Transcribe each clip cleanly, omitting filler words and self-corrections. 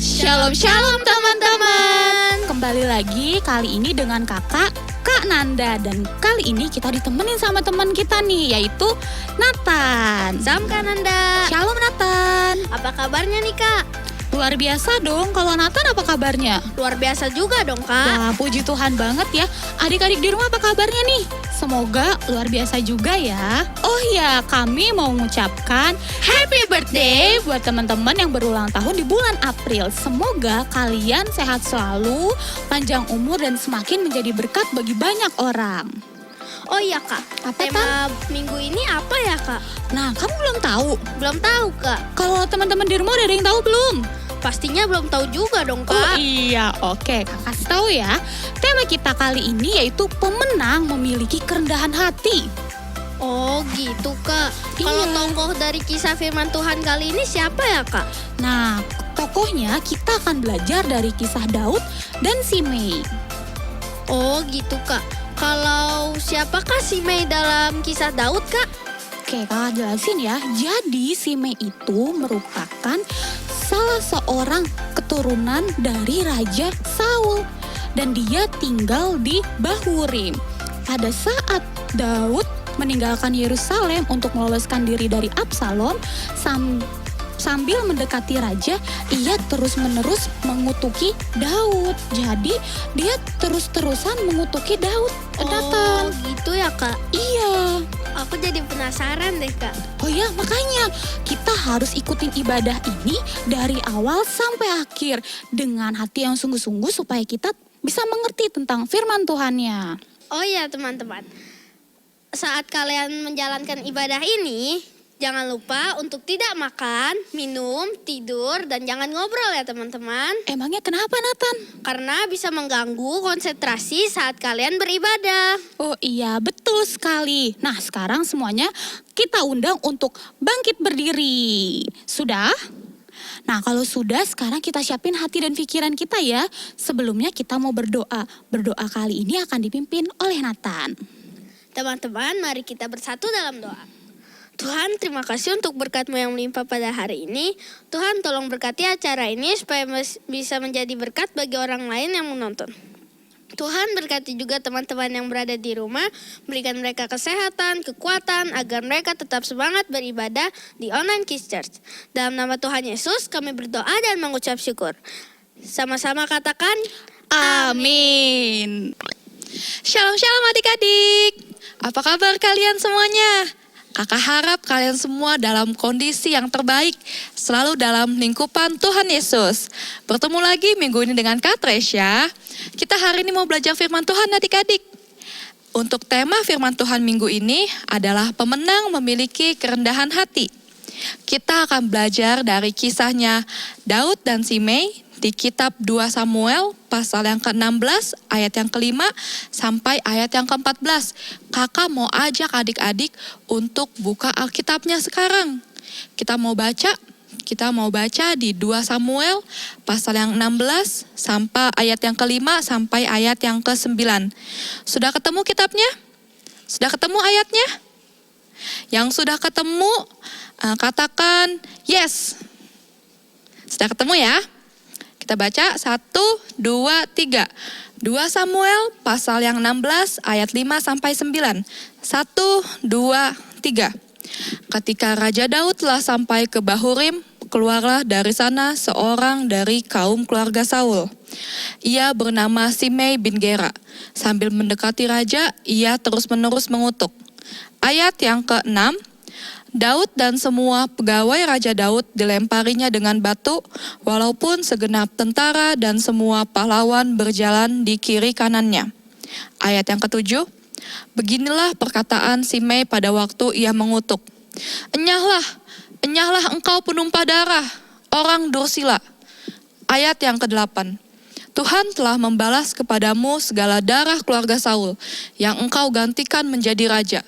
Shalom shalom teman-teman. Kembali lagi kali ini dengan Kak Nanda. Dan kali ini kita ditemenin sama teman kita nih, yaitu Nathan. Salam Kak Nanda. Shalom Nathan. Apa kabarnya nih Kak? Luar biasa dong. Kalau Nathan apa kabarnya? Luar biasa juga dong Kak. Wah, puji Tuhan banget ya. Adik-adik di rumah apa kabarnya nih? Semoga luar biasa juga ya. Oh ya, kami mau mengucapkan happy birthday buat teman-teman yang berulang tahun di bulan April. Semoga kalian sehat selalu, panjang umur dan semakin menjadi berkat bagi banyak orang. Oh iya Kak, Apa, tema minggu ini apa ya Kak? Nah, kamu belum tahu? Belum tahu Kak. Kalau teman-teman di rumah udah ada yang tahu belum? Pastinya belum tahu juga dong Oh Kak. iya, oke, Kak kasih tahu ya. Tema kita kali ini yaitu pemenang memiliki kerendahan hati. Oh gitu Kak. Iya. Kalau tokoh dari kisah firman Tuhan kali ini siapa ya Kak? Nah, tokohnya kita akan belajar dari kisah Daud dan Simei. Oh gitu Kak. Kalau siapakah si Mei dalam kisah Daud Kak? Oke, Kakak jelasin ya. Jadi Simei itu merupakan salah seorang keturunan dari Raja Saul. Dan dia tinggal di Bahurim. Pada saat Daud meninggalkan Yerusalem untuk meloloskan diri dari Absalom, sambil mendekati raja, ia terus-menerus mengutuki Daud. Jadi dia terus-terusan mengutuki Daud. Oh gitu ya Kak. Iya. Aku jadi penasaran deh Kak. Oh ya, makanya kita harus ikutin ibadah ini dari awal sampai akhir dengan hati yang sungguh-sungguh supaya kita bisa mengerti tentang firman Tuhannya. Oh iya teman-teman. Saat kalian menjalankan ibadah ini, jangan lupa untuk tidak makan, minum, tidur, dan jangan ngobrol ya teman-teman. Emangnya kenapa, Nathan? Karena bisa mengganggu konsentrasi saat kalian beribadah. Oh iya, betul sekali. Nah, sekarang semuanya kita undang untuk bangkit berdiri. Sudah? Nah, kalau sudah, sekarang kita siapin hati dan pikiran kita ya. Sebelumnya kita mau berdoa. Berdoa kali ini akan dipimpin oleh Nathan. Teman-teman, mari kita bersatu dalam doa. Tuhan, terima kasih untuk berkat-Mu yang melimpah pada hari ini. Tuhan, tolong berkati acara ini supaya bisa menjadi berkat bagi orang lain yang menonton. Tuhan, berkati juga teman-teman yang berada di rumah, berikan mereka kesehatan, kekuatan, agar mereka tetap semangat beribadah di Online Kids Church. Dalam nama Tuhan Yesus, kami berdoa dan mengucap syukur. Sama-sama katakan, Amin. Shalom adik-adik. Apa kabar kalian semuanya? Kakak harap kalian semua dalam kondisi yang terbaik, selalu dalam lingkupan Tuhan Yesus. Bertemu lagi minggu ini dengan Kak Tresya. Kita hari ini mau belajar firman Tuhan adik-adik. Untuk tema firman Tuhan minggu ini adalah pemenang memiliki kerendahan hati. Kita akan belajar dari kisahnya Daud dan Simei di kitab 2 Samuel pasal yang ke-16 ayat yang ke-5 sampai ayat yang ke-14. Kakak mau ajak adik-adik untuk buka Alkitabnya sekarang. Kita mau baca di 2 Samuel pasal yang 16 sampai ayat yang ke-5 sampai ayat yang ke-9. Sudah ketemu kitabnya? Sudah ketemu ayatnya? Yang sudah ketemu katakan yes. Sudah ketemu ya? Kita baca 1, 2, 3. 2 Samuel pasal yang 16 ayat 5 sampai 9. 1, 2, 3. Ketika Raja Daud telah sampai ke Bahurim, keluarlah dari sana seorang dari kaum keluarga Saul. Ia bernama Simei bin Gera. Sambil mendekati raja, ia terus-menerus mengutuk. Ayat yang ke-6. Daud dan semua pegawai Raja Daud dilemparinya dengan batu, walaupun segenap tentara dan semua pahlawan berjalan di kiri kanannya. Ayat yang ke-7, beginilah perkataan Simei pada waktu ia mengutuk. Enyahlah engkau penumpah darah, orang dursila. Ayat yang ke-8, Tuhan telah membalas kepadamu segala darah keluarga Saul, yang engkau gantikan menjadi raja.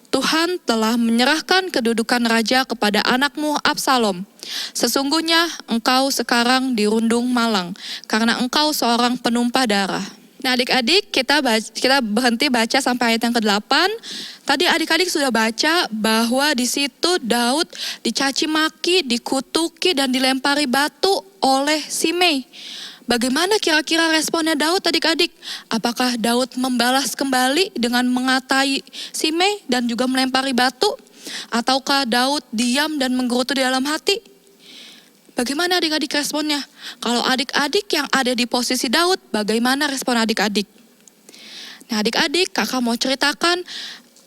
Tuhan telah menyerahkan kedudukan raja kepada anakmu Absalom. Sesungguhnya engkau sekarang dirundung malang, karena engkau seorang penumpah darah. Nah adik-adik kita berhenti baca sampai ayat yang ke-8. Tadi adik-adik sudah baca bahwa di situ Daud dicaci maki, dikutuki dan dilempari batu oleh Simei. Bagaimana kira-kira responnya Daud adik-adik? Apakah Daud membalas kembali dengan mengatai Simei dan juga melempari batu? Ataukah Daud diam dan menggerutu di dalam hati? Bagaimana adik-adik responnya? Kalau adik-adik yang ada di posisi Daud, bagaimana respon adik-adik? Nah adik-adik, kakak mau ceritakan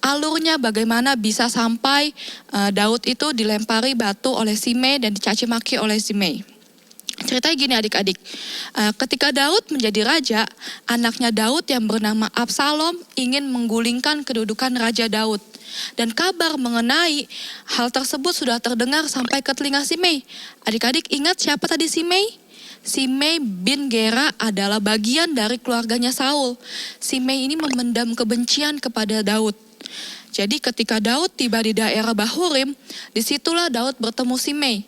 alurnya bagaimana bisa sampai Daud itu dilempari batu oleh Simei dan dicaci maki oleh Simei. Ceritanya gini adik-adik, ketika Daud menjadi raja, anaknya Daud yang bernama Absalom ingin menggulingkan kedudukan Raja Daud. Dan kabar mengenai hal tersebut sudah terdengar sampai ke telinga Simei. Adik-adik ingat siapa tadi Simei? Simei bin Gera adalah bagian dari keluarganya Saul. Simei ini memendam kebencian kepada Daud. Jadi ketika Daud tiba di daerah Bahurim, disitulah Daud bertemu Simei.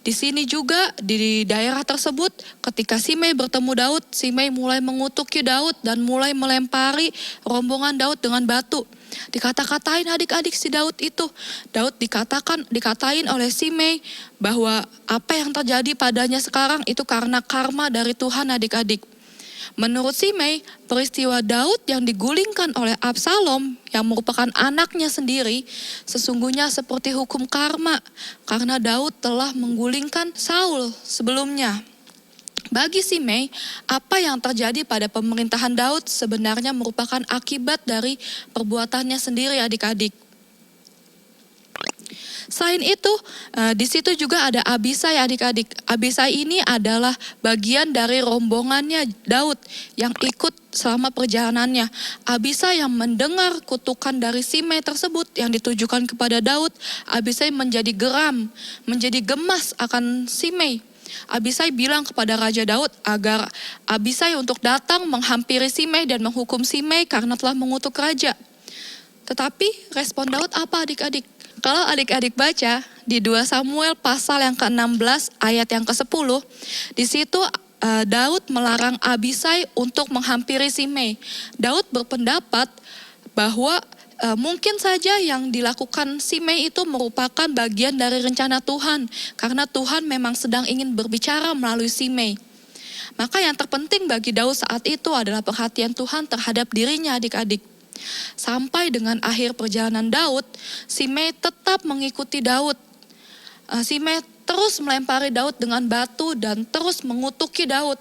Di sini juga di daerah tersebut ketika Simei bertemu Daud, Simei mulai mengutuki Daud dan mulai melempari rombongan Daud dengan batu. Dikata-katain adik-adik si Daud itu. Daud dikatain oleh Simei bahwa apa yang terjadi padanya sekarang itu karena karma dari Tuhan adik-adik. Menurut Simei, peristiwa Daud yang digulingkan oleh Absalom yang merupakan anaknya sendiri sesungguhnya seperti hukum karma karena Daud telah menggulingkan Saul sebelumnya. Bagi Simei, apa yang terjadi pada pemerintahan Daud sebenarnya merupakan akibat dari perbuatannya sendiri adik-adik. Selain itu, di situ juga ada Abisai adik-adik. Abisai ini adalah bagian dari rombongannya Daud yang ikut selama perjalanannya. Abisai yang mendengar kutukan dari Simei tersebut yang ditujukan kepada Daud, Abisai menjadi geram, menjadi gemas akan Simei. Abisai bilang kepada Raja Daud agar Abisai untuk datang menghampiri Simei dan menghukum Simei karena telah mengutuk raja. Tetapi respon Daud apa adik-adik? Kalau adik-adik baca di 2 Samuel pasal yang ke-16 ayat yang ke-10, di situ Daud melarang Abisai untuk menghampiri Simei. Daud berpendapat bahwa mungkin saja yang dilakukan Simei itu merupakan bagian dari rencana Tuhan, karena Tuhan memang sedang ingin berbicara melalui Simei. Maka yang terpenting bagi Daud saat itu adalah perhatian Tuhan terhadap dirinya adik-adik. Sampai dengan akhir perjalanan Daud, Simei tetap mengikuti Daud. Simei terus melempari Daud dengan batu dan terus mengutuki Daud.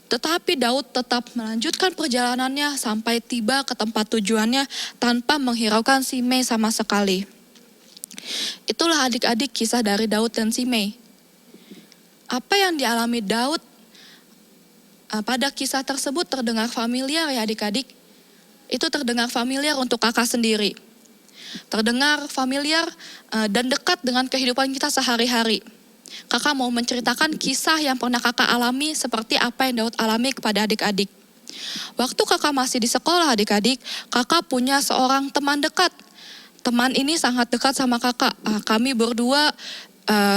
Tetapi Daud tetap melanjutkan perjalanannya sampai tiba ke tempat tujuannya tanpa menghiraukan Simei sama sekali. Itulah adik-adik kisah dari Daud dan Simei. Apa yang dialami Daud pada kisah tersebut terdengar familiar ya adik-adik. Itu terdengar familiar untuk kakak sendiri. Terdengar familiar dan dekat dengan kehidupan kita sehari-hari. Kakak mau menceritakan kisah yang pernah kakak alami seperti apa yang Daud alami kepada adik-adik. Waktu kakak masih di sekolah adik-adik, kakak punya seorang teman dekat. Teman ini sangat dekat sama kakak. Kami berdua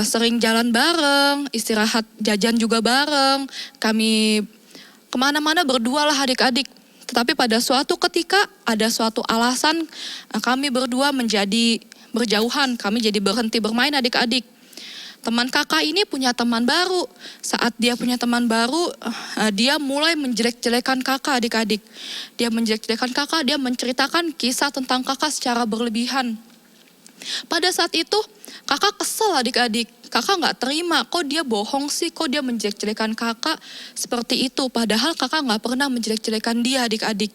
sering jalan bareng, istirahat jajan juga bareng. Kami kemana-mana berdua lah adik-adik. Tetapi pada suatu ketika ada suatu alasan kami berdua menjadi berjauhan, kami jadi berhenti bermain adik-adik. Teman kakak ini punya teman baru. Saat dia punya teman baru, dia mulai menjelek-jelekan kakak adik-adik. Dia menjelek-jelekan kakak, dia menceritakan kisah tentang kakak secara berlebihan. Pada saat itu kakak kesel adik-adik. Kakak gak terima, kok dia bohong sih, kok dia menjelek-jelekan kakak seperti itu. Padahal kakak gak pernah menjelek-jelekan dia adik-adik.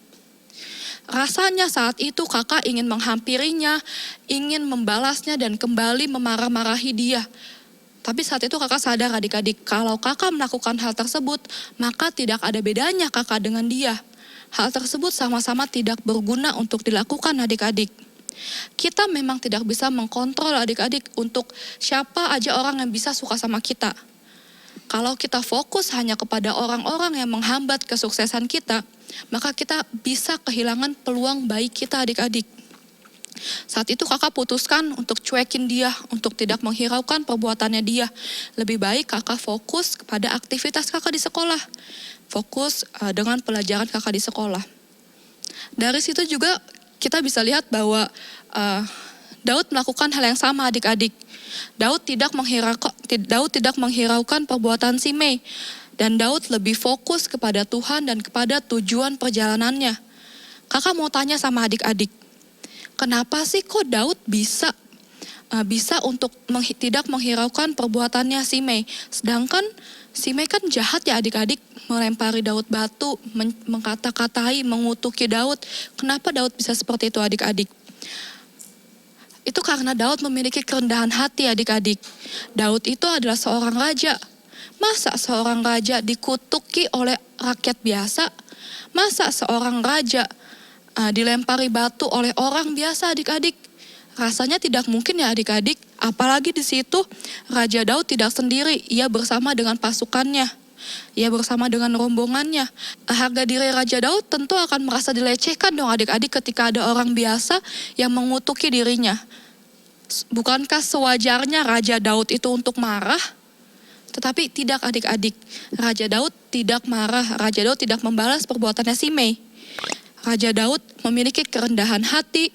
Rasanya saat itu kakak ingin menghampirinya, ingin membalasnya dan kembali memarah-marahi dia. Tapi saat itu kakak sadar adik-adik, kalau kakak melakukan hal tersebut, maka tidak ada bedanya kakak dengan dia. Hal tersebut sama-sama tidak berguna untuk dilakukan adik-adik. Kita memang tidak bisa mengkontrol adik-adik untuk siapa aja orang yang bisa suka sama kita. Kalau kita fokus hanya kepada orang-orang yang menghambat kesuksesan kita, maka kita bisa kehilangan peluang baik kita adik-adik. Saat itu kakak putuskan untuk cuekin dia, untuk tidak menghiraukan perbuatannya dia. Lebih baik kakak fokus kepada aktivitas kakak di sekolah. Fokus dengan pelajaran kakak di sekolah. Dari situ juga kita bisa lihat bahwa Daud melakukan hal yang sama adik-adik. Daud tidak menghiraukan perbuatan Simei. Dan Daud lebih fokus kepada Tuhan dan kepada tujuan perjalanannya. Kakak mau tanya sama adik-adik, kenapa sih kok Daud bisa untuk tidak menghiraukan perbuatannya Simei? Sedangkan Simei kan jahat ya adik-adik, melempari Daud batu, mengkata-katai, mengutuki Daud. Kenapa Daud bisa seperti itu adik-adik? Itu karena Daud memiliki kerendahan hati adik-adik. Daud itu adalah seorang raja. Masa seorang raja dikutuki oleh rakyat biasa? Masa seorang raja dilempari batu oleh orang biasa adik-adik? Rasanya tidak mungkin ya adik-adik. Apalagi di situ Raja Daud tidak sendiri, ia bersama dengan pasukannya. Ia bersama dengan rombongannya. Harga diri Raja Daud tentu akan merasa dilecehkan dong adik-adik ketika ada orang biasa yang mengutuki dirinya. Bukankah sewajarnya Raja Daud itu untuk marah? Tetapi tidak adik-adik. Raja Daud tidak marah. Raja Daud tidak membalas perbuatannya Simei. Raja Daud memiliki kerendahan hati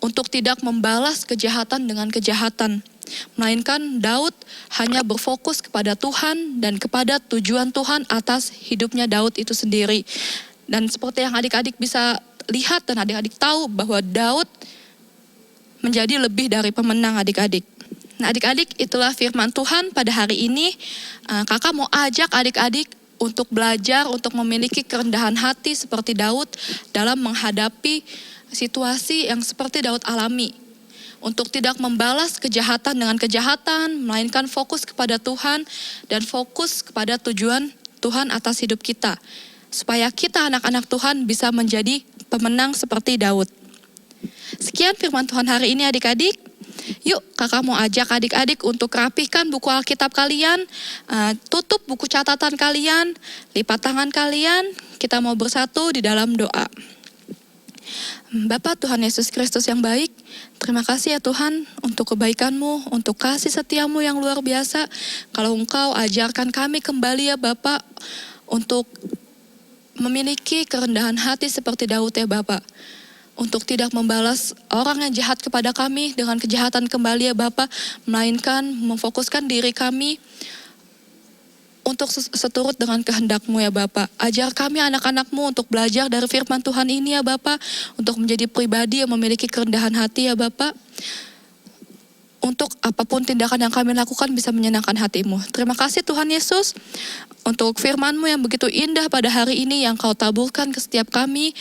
untuk tidak membalas kejahatan dengan kejahatan. Melainkan Daud hanya berfokus kepada Tuhan dan kepada tujuan Tuhan atas hidupnya Daud itu sendiri. Dan seperti yang adik-adik bisa lihat dan adik-adik tahu bahwa Daud menjadi lebih dari pemenang adik-adik. Nah adik-adik, itulah firman Tuhan pada hari ini. Kakak mau ajak adik-adik untuk belajar, untuk memiliki kerendahan hati seperti Daud dalam menghadapi situasi yang seperti Daud alami. Untuk tidak membalas kejahatan dengan kejahatan, melainkan fokus kepada Tuhan dan fokus kepada tujuan Tuhan atas hidup kita. Supaya kita anak-anak Tuhan bisa menjadi pemenang seperti Daud. Sekian firman Tuhan hari ini adik-adik. Yuk kakak mau ajak adik-adik untuk rapihkan buku Alkitab kalian, tutup buku catatan kalian, lipat tangan kalian, kita mau bersatu di dalam doa. Bapa Tuhan Yesus Kristus yang baik, terima kasih ya Tuhan untuk kebaikan-Mu, untuk kasih setia-Mu yang luar biasa. Kalau Engkau ajarkan kami kembali ya Bapa, untuk memiliki kerendahan hati seperti Daud ya Bapa. Untuk tidak membalas orang yang jahat kepada kami dengan kejahatan kembali ya Bapa, melainkan memfokuskan diri kami untuk seturut dengan kehendak-Mu ya Bapa. Ajar kami anak-anak-Mu untuk belajar dari firman Tuhan ini ya Bapa, untuk menjadi pribadi yang memiliki kerendahan hati ya Bapa. Untuk apapun tindakan yang kami lakukan bisa menyenangkan hati-Mu. Terima kasih Tuhan Yesus untuk firman-Mu yang begitu indah pada hari ini yang Kau taburkan ke setiap kami.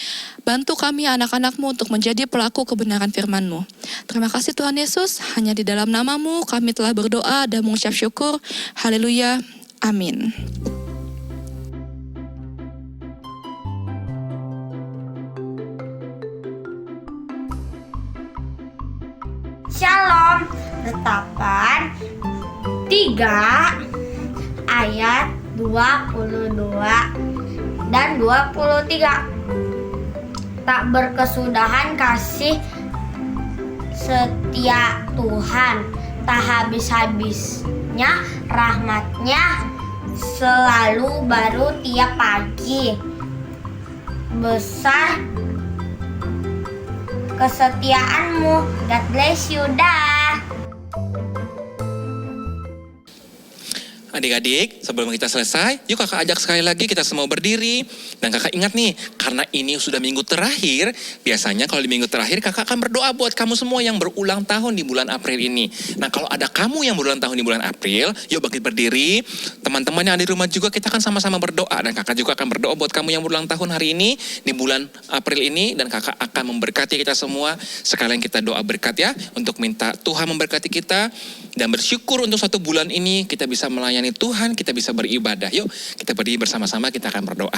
Bantu kami anak-anak-Mu untuk menjadi pelaku kebenaran firman-Mu. Terima kasih Tuhan Yesus, hanya di dalam nama-Mu kami telah berdoa dan mengucap syukur. Haleluya. Amin. Shalom. Retapan 3 ayat 22 dan 23. Tak berkesudahan kasih setia Tuhan, tak habis-habisnya rahmat-Nya, selalu baru tiap pagi. Besar kesetiaan-Mu. God bless you, dah. Adik-adik, sebelum kita selesai, yuk kakak ajak sekali lagi kita semua berdiri. Dan kakak ingat nih, karena ini sudah minggu terakhir, biasanya kalau di minggu terakhir kakak akan berdoa buat kamu semua yang berulang tahun di bulan April ini. Nah kalau ada kamu yang berulang tahun di bulan April, yuk bangkit berdiri. Teman-teman yang ada di rumah juga kita akan sama-sama berdoa. Dan kakak juga akan berdoa buat kamu yang berulang tahun hari ini, di bulan April ini. Dan kakak akan memberkati kita semua. Sekalian kita doa berkat ya, untuk minta Tuhan memberkati kita. Dan bersyukur untuk satu bulan ini kita bisa melayani Tuhan, kita bisa beribadah. Yuk kita berdiri bersama-sama, kita akan berdoa.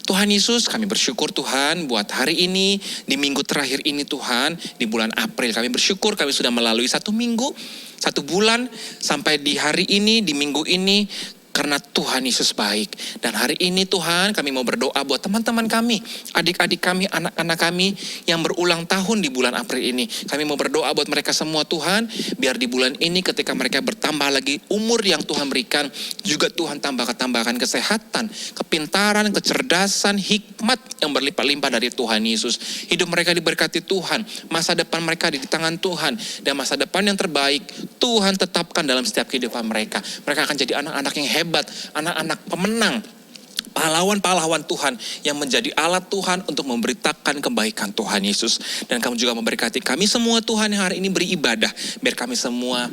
Tuhan Yesus, kami bersyukur Tuhan buat hari ini, di minggu terakhir ini Tuhan, di bulan April. Kami bersyukur kami sudah melalui 1 minggu, 1 bulan, sampai di hari ini, di minggu ini. karena Tuhan Yesus baik. Dan hari ini Tuhan, kami mau berdoa buat teman-teman kami, adik-adik kami, anak-anak kami yang berulang tahun di bulan April ini. Kami mau berdoa buat mereka semua Tuhan, biar di bulan ini ketika mereka bertambah lagi umur yang Tuhan berikan, juga Tuhan tambahkan kesehatan, kepintaran, kecerdasan, hikmat yang berlimpah-limpah dari Tuhan Yesus. Hidup mereka diberkati Tuhan, masa depan mereka di tangan Tuhan, dan masa depan yang terbaik Tuhan tetapkan dalam setiap kehidupan mereka. Mereka akan jadi anak-anak yang hebat, anak-anak pemenang, pahlawan-pahlawan Tuhan yang menjadi alat Tuhan untuk memberitakan kebaikan Tuhan Yesus. Dan kamu juga memberkati kami semua Tuhan yang hari ini beribadah, biar kami semua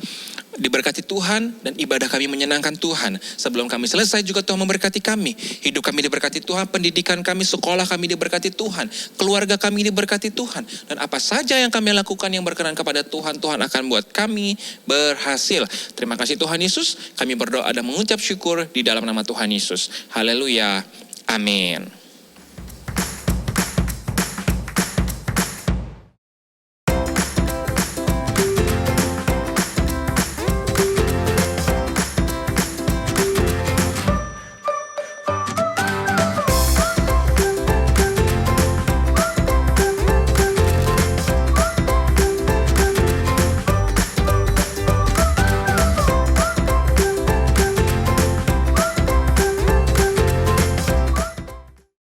diberkati Tuhan dan ibadah kami menyenangkan Tuhan. Sebelum kami selesai juga Tuhan memberkati kami. Hidup kami diberkati Tuhan, pendidikan kami, sekolah kami diberkati Tuhan, keluarga kami diberkati Tuhan. Dan apa saja yang kami lakukan yang berkenan kepada Tuhan, Tuhan akan buat kami berhasil. Terima kasih Tuhan Yesus, kami berdoa dan mengucap syukur di dalam nama Tuhan Yesus. Haleluya. Amin.